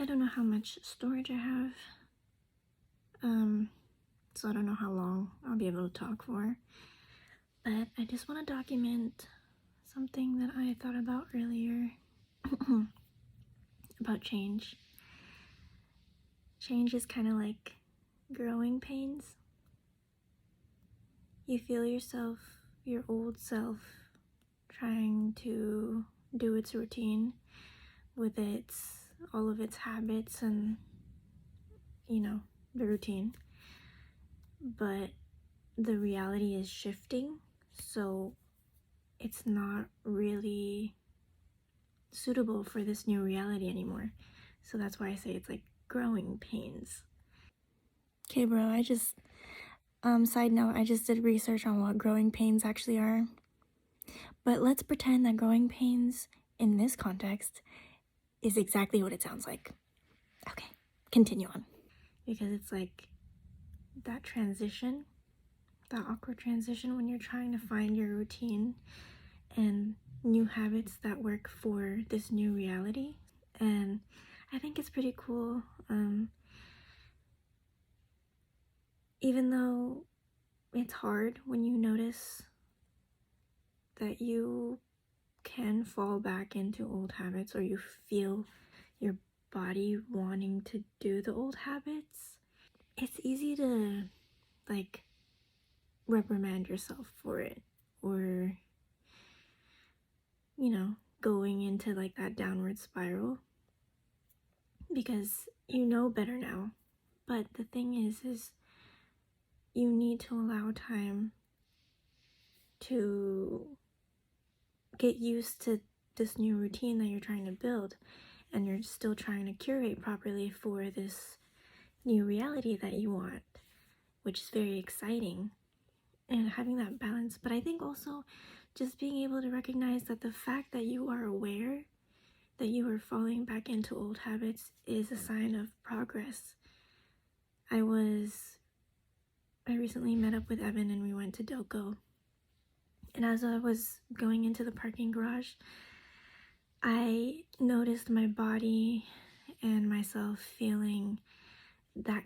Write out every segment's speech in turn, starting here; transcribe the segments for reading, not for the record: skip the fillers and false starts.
I don't know how much storage I have, so I don't know how long I'll be able to talk for, but I just want to document something that I thought about earlier about change. Change is kind of like growing pains. You feel yourself, your old self, trying to do its routine with all of its habits and, the routine. But the reality is shifting, so it's not really suitable for this new reality anymore. So that's why I say it's like growing pains. Okay, bro, side note, I just did research on what growing pains actually are. But let's pretend that growing pains in this context is exactly what it sounds like. Okay, continue on. Because it's like that transition, that awkward transition when you're trying to find your routine and new habits that work for this new reality. And I think it's pretty cool. Even though it's hard when you notice that you can fall back into old habits, or you feel your body wanting to do the old habits, it's easy to like reprimand yourself for it, or going into like that downward spiral because you know better now. But the thing is you need to allow time to get used to this new routine that you're trying to build, and you're still trying to curate properly for this new reality that you want, which is very exciting, and having that balance. But I think also just being able to recognize that the fact that you are aware that you are falling back into old habits is a sign of progress. I recently met up with Evan and we went to Doko. And as I was going into the parking garage, I noticed my body and myself feeling that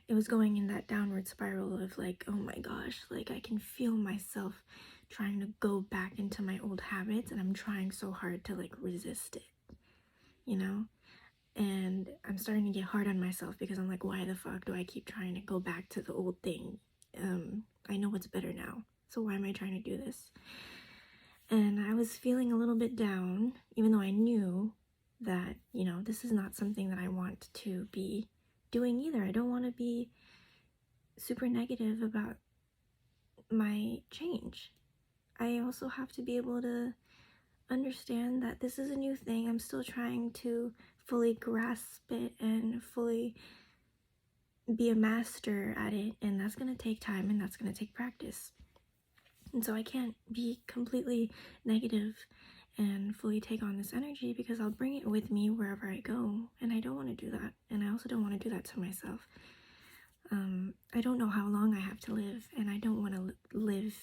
it was going in that downward spiral of like, oh my gosh, like I can feel myself trying to go back into my old habits, and I'm trying so hard to like resist it, and I'm starting to get hard on myself because I'm like, why the fuck do I keep trying to go back to the old thing? I know what's better now, so why am I trying to do this? And I was feeling a little bit down, even though I knew that, this is not something that I want to be doing either. I don't want to be super negative about my change. I also have to be able to understand that this is a new thing. I'm still trying to fully grasp it and fully be a master at it, and that's going to take time and that's going to take practice. And so I can't be completely negative and fully take on this energy, because I'll bring it with me wherever I go, and I don't want to do that. And I also don't want to do that to myself. I don't know how long I have to live, and I don't want to live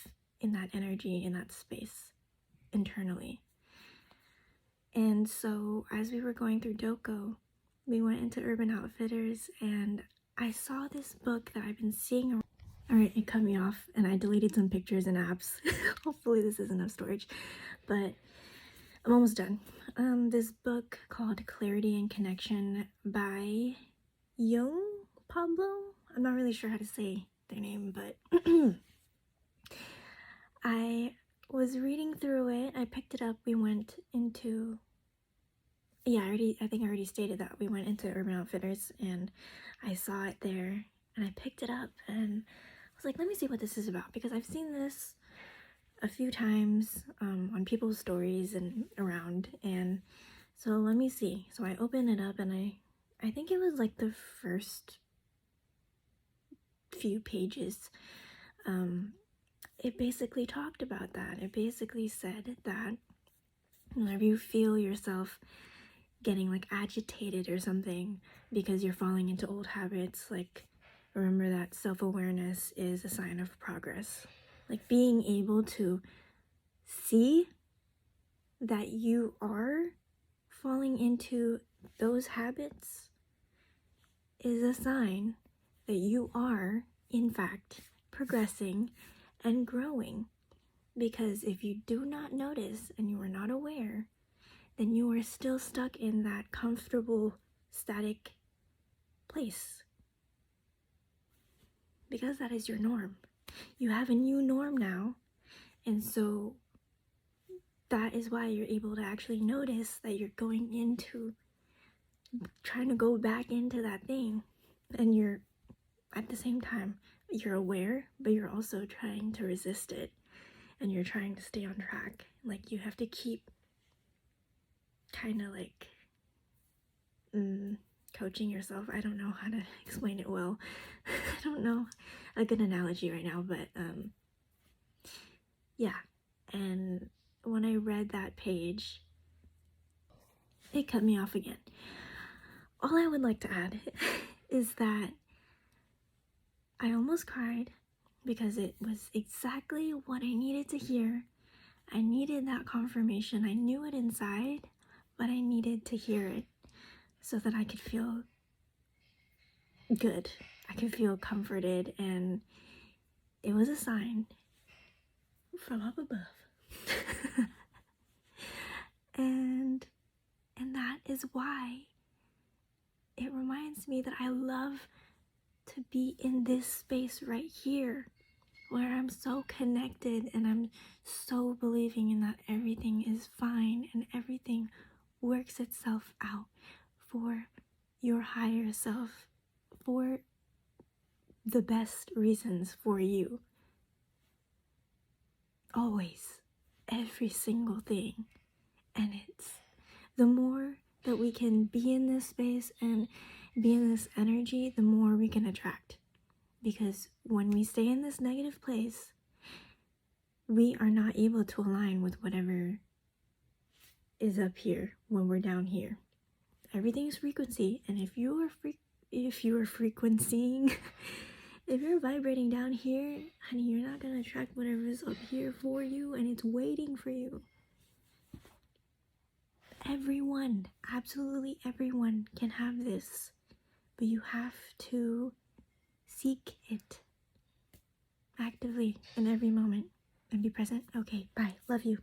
in that energy, in that space internally. And so as we were going through Doko, we went into Urban Outfitters, and I saw this book that I've been seeing. Alright, it cut me off and I deleted some pictures and apps. Hopefully this is enough storage, but I'm almost done. This book called Clarity and Connection by Jung Pablo. I'm not really sure how to say their name, but I was reading through it. I picked it up. We went into, I think I already stated that we went into Urban Outfitters, and I saw it there, and I picked it up, and I was like, let me see what this is about, because I've seen this a few times on people's stories and around, and so let me see. So I opened it up, and I think it was like the first few pages. It basically talked about that. It basically said that whenever you feel yourself getting like agitated or something because you're falling into old habits, like remember that self-awareness is a sign of progress. Like being able to see that you are falling into those habits is a sign that you are, in fact, progressing and growing. Because if you do not notice and you are not aware, then you are still stuck in that comfortable, static place. Because that is your norm. You have a new norm now, and so that is why you're able to actually notice that you're going into trying to go back into that thing, and you're at the same time you're aware, but you're also trying to resist it, and you're trying to stay on track. Like, you have to keep kind of like coaching yourself. I don't know how to explain it well. I don't know a good analogy right now, but yeah. And when I read that page, it cut me off again. All I would like to add is that I almost cried because it was exactly what I needed to hear. I needed that confirmation. I knew it inside, but I needed to hear it so that I could feel good. I could feel comforted, and it was a sign from up above. and that is why it reminds me that I love to be in this space right here, where I'm so connected and I'm so believing in that everything is fine and everything works itself out for your higher self, for the best reasons for you. Always, every single thing. And it's the more that we can be in this space and be in this energy, the more we can attract. Because when we stay in this negative place, we are not able to align with whatever is up here when we're down here. Everything is frequency, and if you are frequencying, if you're vibrating down here, honey, you're not gonna attract whatever is up here for you, and it's waiting for you. Everyone, absolutely everyone can have this, but you have to seek it actively in every moment and be present. Okay, bye. Love you.